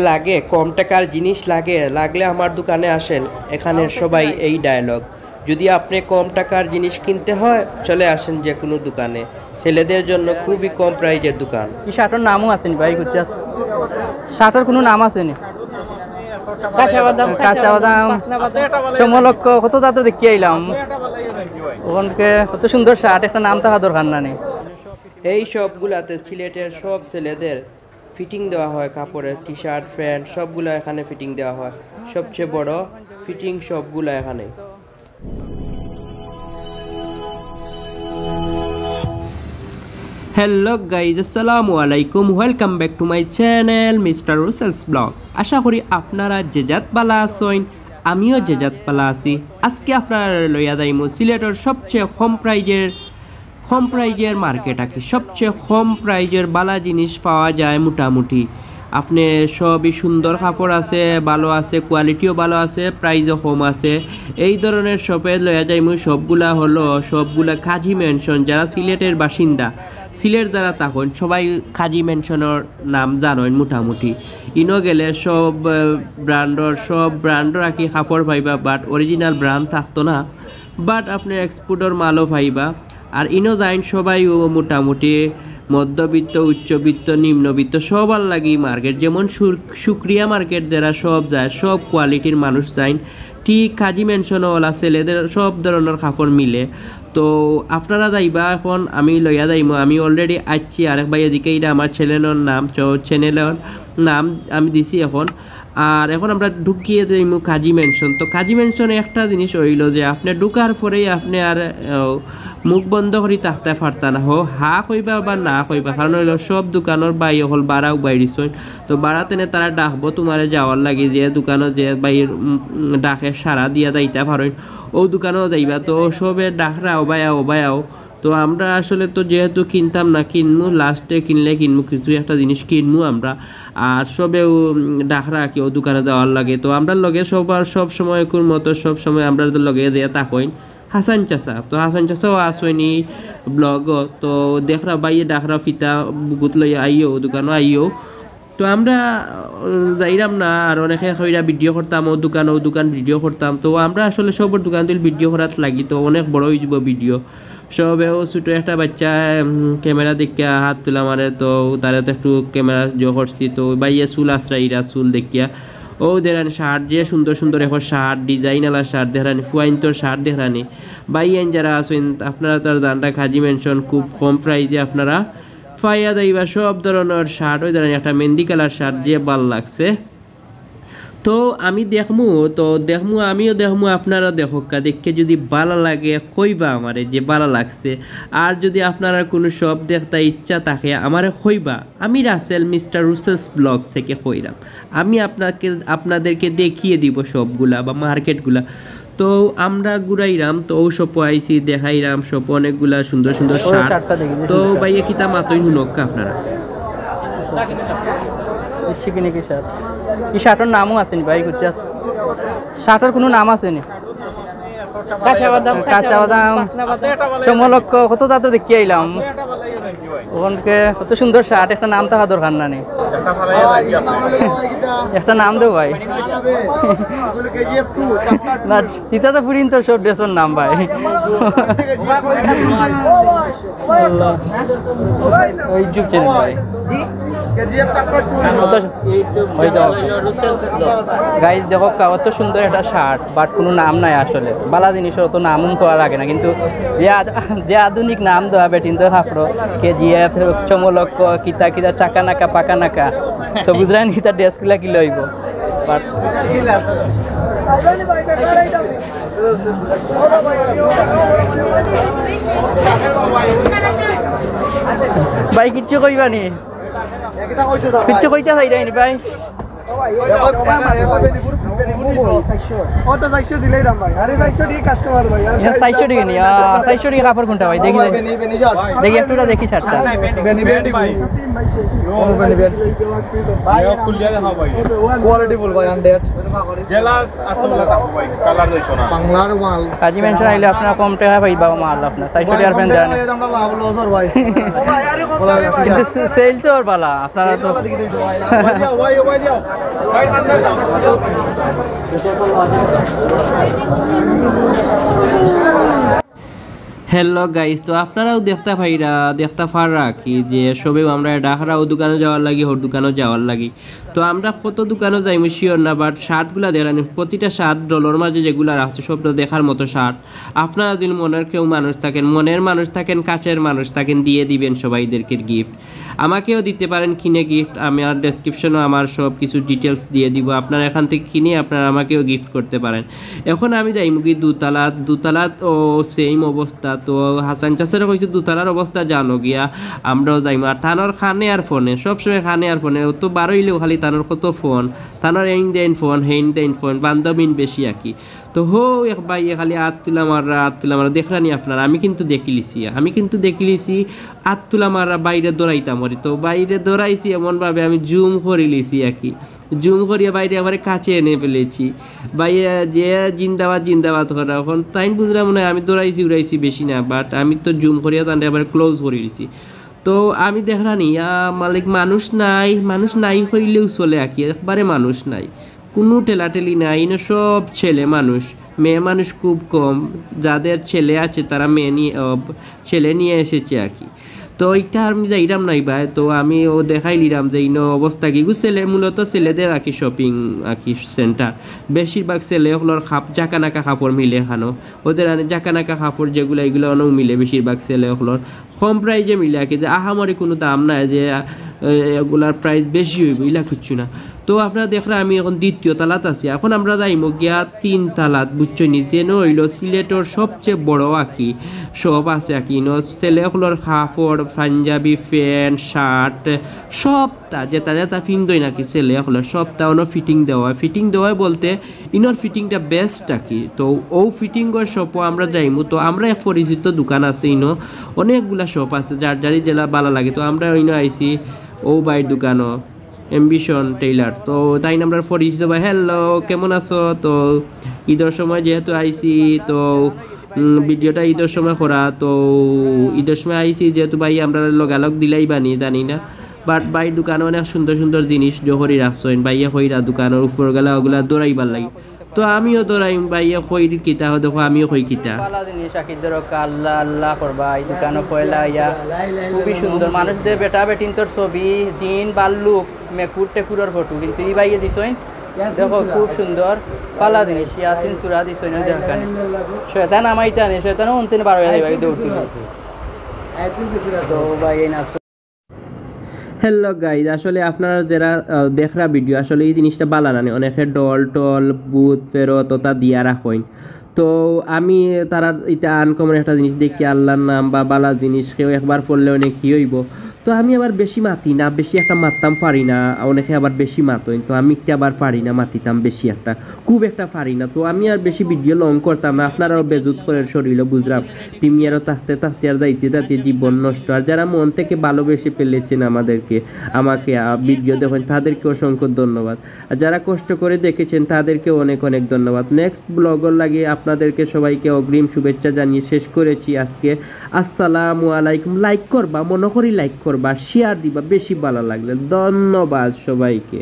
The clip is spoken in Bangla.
লাগে কম টাকার জিনিস লাগলে আমার দোকানে আসেন। এখানে সবাই এই ডায়লগ। যদি আপনি কম টাকার জিনিস কিনতে হয় চলে আসেন যে কোনো দোকানে। ছেলেদের জন্য খুবই কম প্রাইজের দোকান। এই শার্টের নামও আছেনি ভাই? শার্টের কোনো নাম আছেনি? কাঁচা বাদাম সমলক্ষ কত দাঁত দেখি আইলাম ওখানকে কত সুন্দর শার্ট, একটা নাম থাকা দরকার না নেই। এই সবগুলাতে সিলেটের সব ছেলেদের ফিটিং দেওয়া হয়, কাপড়ের টি শার্ট প্যান্ট সবগুলো এখানে ফিটিং দেওয়া হয়। সবচেয়ে বড় ফিটিং সবগুলো এখানে। হ্যালো গাইজ, আসসালামু আলাইকুম, welcome back to my channel mister Rusel's vlog. আশা করি আপনারা যেজাত পালা আছেন, আমিও যেজাত পালা আছি। আজকে আপনারা লইয়া যাইমু সিলেটের সবচেয়ে কম প্রাইজের মার্কেট আঁকি। সবচেয়ে কম প্রাইজের বালা জিনিস পাওয়া যায় মোটামুটি। আপনি সবই সুন্দর কাপড় আছে, ভালো আছে, কোয়ালিটিও ভালো আছে, প্রাইসও কম আছে। এই ধরনের শপে লইয়া যাইমু। সবগুলা কাজী ম্যানশন। যারা সিলেটের বাসিন্দা, সিলেট যারা তখন সবাই কাজী ম্যানশনের নাম জানেন মোটামুটি। ইনো গেলে সব ব্র্যান্ডর আঁকি কাপড় পাইবা, বাট অরিজিনাল ব্র্যান্ড থাকতো না, বাট আপনি এক্সপোর্টের মালও পাইবা। আর ইনো যাইন সবাই মোটামুটি মধ্যবিত্ত, উচ্চবিত্ত, নিম্নবিত্ত সবার লাগি মার্কেট। যেমন শুক্রিয়া মার্কেট যারা সব যায়, সব কোয়ালিটির মানুষ যাইন। ঠিক কাজী ম্যানশনওয়ালা ছেলেদের সব ধরনের কাপড় মিলে। তো আপনারা যাইবা, এখন আমি লইয়া যাইমু। আমি অলরেডি আসছি। আরেক ভাই এদিকে, এটা আমার চ্যানেলের নাম আমি দিছি এখন। আর এখন আমরা ঢুকিয়ে দিইমু কাজী ম্যানশন। তো কাজী ম্যানশনে একটা জিনিস হইল যে আপনি ঢুকার পরেই আপনি আর মুখ বন্ধ করে থাকতে পারতা না, হা কইবা বা না কইবা। কারণ হইল সব দোকানের বাই হল বাড়াও বাইরিছই। তো বাড়াতেনে তারা ডাকবো তোমার যাওয়ার লাগে, যে দোকানও যে বাইর ডাকে সারা দিয়া যাইতে পারেন, ও দোকানেও যাইবা। তো সবে ডাকরা ওবায়াও। তো আমরা আসলে তো যেহেতু কিনতাম না, কিনবো লাস্টে, কিনবো কিছু একটা জিনিস কিনবো আমরা। আর সবেও ডাকরা কেউ দোকানে যাওয়ার লাগে। তো আমরা লগে সব সময় কোন মতো সব সময় আমরা লগে দিয়ে তাকইন হাসান চাষা। তো হাসান চাষাও আসয়নি ব্লগ। তো দেখরা বাইয়ে ডাকরা ফিতা বুকুত লই আইও, দোকানও আইও। তো আমরা যাইরাম না, আর অনেকে কইরা ভিডিও করতাম, ও দোকান ভিডিও করতাম। তো আমরা আসলে সবর দোকান তুল ভিডিও করার লাগি, তো অনেক বড় হয়ে যাব ভিডিও। সবেও ছোটো একটা বাচ্চা ক্যামেরা দেখিয়া হাত তোলা মারে, তো তারা তো একটু ক্যামেরা করছি। তো বাইয়ে চুল আশ্রাইরা চুল দেখিয়া ও দেখানি শার্ট, যে সুন্দর এখন শার্ট, ডিজাইনওয়ালা শার্ট দেখানি, ফুয়াইন্তর শার্ট দেখানি। বাইয়েন যারা আছেন আপনারা তো আর জানটা কাজী ম্যানশন খুব কম প্রাইজে আপনারা পাইয়া যাইবা সব ধরনের শার্ট। ওই ধরনের একটা মেহেন্দি কালার শার্ট যে ভাল লাগছে। তো আমি আমিও দেখমু, আপনারা দেখোকা। দেখে যদি ভালো লাগে কইবা আমারে যে ভালো লাগছে। আর যদি আপনারা কোনো সব দেখতে ইচ্ছা থাকে আমারে কইবা। আমি রাসেল মিস্টার রুসেলস ব্লগ থেকে কইরাম। আমি আপনাদেরকে দেখিয়ে দিব সবগুলা বা মার্কেটগুলা। তো আমরা ঘুরাইরাম, তো ও সব আইসি দেখাইরাম সব অনেকগুলা সুন্দর শার্ট। তো ভাইয়া কিতা মাতই হুনক্কা আপনারা এই শার্টের নামও আছেনি ভাই? শার্টের কোনো নাম আছেনি? কাঁচা বাদাম সমলক্ষ কত দাঁত দেখি আইলাম ওখানকে কত সুন্দর শার্ট, একটা নাম থাকা দরকার না নেই। একটা নাম দেব ভাই। না ইটা তো পুরিন তো সব ড্রেসের নাম ভাই। ইউটিউব চ্যানেল ভাই, গাইজ দেখো কত সুন্দর একটা শার্ট, বাট কোনো নাম নাই আসলে। বালা জিনিসের অত নাম করা লাগে না, কিন্তু যে আধুনিক নাম দেওয়া বেটিন তো থাকলো KGF, চমলক্ষ, কিতা চাকা নাকা পাকা নাকা। তো বুঝলেন কিতা ড্রেসগুলা কি লইব। বাট ভাই কিচ্ছু কইবানি, কিচ্ছু কইতে চাইনি ভাই। ও তো 400 দিলেই রাম ভাই আরে 400 টাকা কাস্টমার ভাই আর 400 টাকা নি 400 টাকা কাপড় কোনটা ভাই দেখি দেখি একটুটা দেখি শার্টটা বেনি বেনি ভাই ও বেনি বেনি ভাই খুলিয়া দেখাও ভাই কোয়ালিটি বল ভাই 100 জেলা আসল কাপড় ভাই কালার হইতো না বাংলার মাল কাজী মেনশন আইলে আপনারা কম টাকা পাইবা মাল আপনার 400 টাকার ফ্যান দেন আমরা লাভ লসর ভাই কিন্তু সেল তো আর বালা আপনারা তো ভাই দিও ভাই ঠান্ডা দাও হ্যালো গাইস, তো আপনারাও দেখতে পারা কি যে সবেও আমরা ডাকরাও দোকানে যাওয়ার লাগি হোর দোকানেও যাওয়ার লাগি। তো আমরা কত দোকানেও যাই শিওর না, বাট শার্টগুলা দেখানি প্রতিটা শার্ট ডলার মাঝে যেগুলো আছে সবটা দেখার মতো শার্ট। আপনারা যদি মনের মানুষ থাকেন কাছের মানুষ থাকেন দিয়ে দিবেন সবাইদেরকে গিফট। আমাকেও দিতে পারেন কিনে গিফট, আমি আর ডেসক্রিপশনও আমার সব কিছু ডিটেলস দিয়ে দিব। আপনারা এখান থেকে কিনে আপনারা আমাকেও গিফট করতে পারেন। এখন আমি যাই মুগি দুতলাত ও সেম অবস্থা। তো হাসান চাষেরও কইছে দুতলার অবস্থা জানো গিয়া আমরাও যাইম। আর থানোর খানে আর ফোনে সবসময় খানে আর ফোনে তো বারোইলেও খালি থানোর কত ফোন, থানোর দেন ফোন বান্ধবীন বেশি আঁকি। তো এক ভাই খালি আত তুলা মারা দেখলানি আপনারা। আমি কিন্তু দেখি লিছি আত তুলা মারা বাইরে দৌড়াইতাম আর তো বাইরে দৌড়াইছি এমনভাবে আমি জুম করে লিছি আঁকি। জুম করিয়া বাইরে আবার কাছে এনে ফেলেছি বাইরে যে জিন্দাবাদ করা। এখন তাই বুঝলাম মনে হয় আমি উড়াইছি বেশি না, বাট আমি তো জুম করিয়া তাদের আবার ক্লোজ করে দিছি। তো আমি দেখলানি মালিক মানুষ নাই হইলেও চলে আঁকি, একবারে মানুষ নাই, কোনো ঠেলাঠেলি নাই, সব ছেলে মানুষ, মেয়ে মানুষ খুব কম। যাদের ছেলে আছে তারা ছেলে নিয়ে এসেছে আঁকি। তো এইটা আমি যাইরাম নাই ভাই, তো আমি দেখাইলিরাম যে ইনো অবস্থা কি মূলত ছেলেদের আঁকি শপিং আঁকি সেন্টার। বেশিরভাগ ছেলে ওগুলোর জাকানাকা কাপড় মিলে এখানো, ওদের জাকানাকা কাপড় যেগুলো এগুলো অনেক মিলে, বেশিরভাগ ছেলে ওগুলোর কম প্রাইজে মিলে আঁকি, যে আহামরি কোনো দাম নাই যে এগুলার প্রাইস বেশি হইব ইলা কিচ্ছু না। তো আপনারা দেখলে আমি এখন দ্বিতীয় তালাত আছি। এখন আমরা যাইম গিয়া 3 তালাত বুঝছো নিচে হইল সিলেটর সবচেয়ে বড় আঁকি সব আছে আঁকি ছেলেগুলোর কাপড় পাঞ্জাবি প্যান্ট শার্ট সবটা যেটা ফিন্দই নাকি ছেলেগুলোর সবটা ফিটিং দেওয়া বলতে ইনোর ফিটিংটা বেস্ট আঁকি। তো ও ফিটিংয়ের শপও আমরা যাইমু। তো আমরা এক পরিচিত দোকান আছে অনেকগুলা শপ আছে যার জেলা ভালো লাগে। তো আমরা আইছি ও বাইর দোকানও অ্যাম্বিশন টেইলার। তো তাই আমরা পরিচিত ভাই, হ্যালো কেমন আছো? তো ঈদের সময় যেহেতু আইছি, তো ভিডিওটা ঈদের সময় করা, তো ঈদের সময় আইছি যেহেতু ভাই আমরা লগালগ দিলাই বানি জানি না, বাট ভাই দোকানে অনেক সুন্দর জিনিস জহরি রাখছেন ভাইয়া হইরা দোকানের উপর গেলে ওগুলা দৌড়াইবার লাগে। তো আমিও দৌড়াইম ভাইয়া হইর কিতা দেখো আমিও হই কিতা জিনিস আল্লাহ করবা এই দোকানে পয়লা ইয়া খুবই সুন্দর মানুষদের বেটা বেটিন তোর ছবি দিন বাল্লুক টেকুরের ফটো কিন্তু এই বাইয়ে দিছইন দেখো খুব সুন্দর পালা জিনিস ইয়াসিন সুরা দিছইন দেখানি শয়তান আমাইতা নে শয়তান অন্তিন 12 হয়ে ভাই দৌড় তো ভাই এই না। হ্যালো গাইজ, আসলে আপনারা যারা দেখরা ভিডিও আসলে এই জিনিসটা বালা না, অনেকে ডল বুথ ফেরত তা দিয়া রাখেন। তো আমি তারা এটা আনকমন একটা জিনিস দেখি আল্লাহর নাম বা বালা জিনিস কেউ একবার পড়লে অনেক কি হইব। তো আমি আবার বেশি মাতি না, বেশি একটা মারতাম পারি না, অনেকে আবার বেশি মাতইন। তো আমি একটা আবার পারি না মাতিতাম বেশি একটা খুব একটা পারি না। তো আমি আর বেশি ভিডিও লং করতাম না, আপনারাও বেজুত করে শরীরও বুঝলাম প্রিমিয়ারও থাকতে আর যাইতে জীবন নষ্ট। আর যারা মন থেকে ভালোবেসে ফেলেছেন আমাকে ভিডিও দেখেন তাদেরকে অসংখ্য ধন্যবাদ। আর যারা কষ্ট করে দেখেছেন তাদেরকে অনেক ধন্যবাদ। নেক্সট ব্লগর লাগে আপনাদেরকে সবাইকে অগ্রিম শুভেচ্ছা জানিয়ে শেষ করেছি আজকে। আসসালামু আলাইকুম। লাইক করবা, মনে করি লাইক করবা, শেয়ার দিবা বেশি ভালো লাগলে। ধন্যবাদ সবাইকে।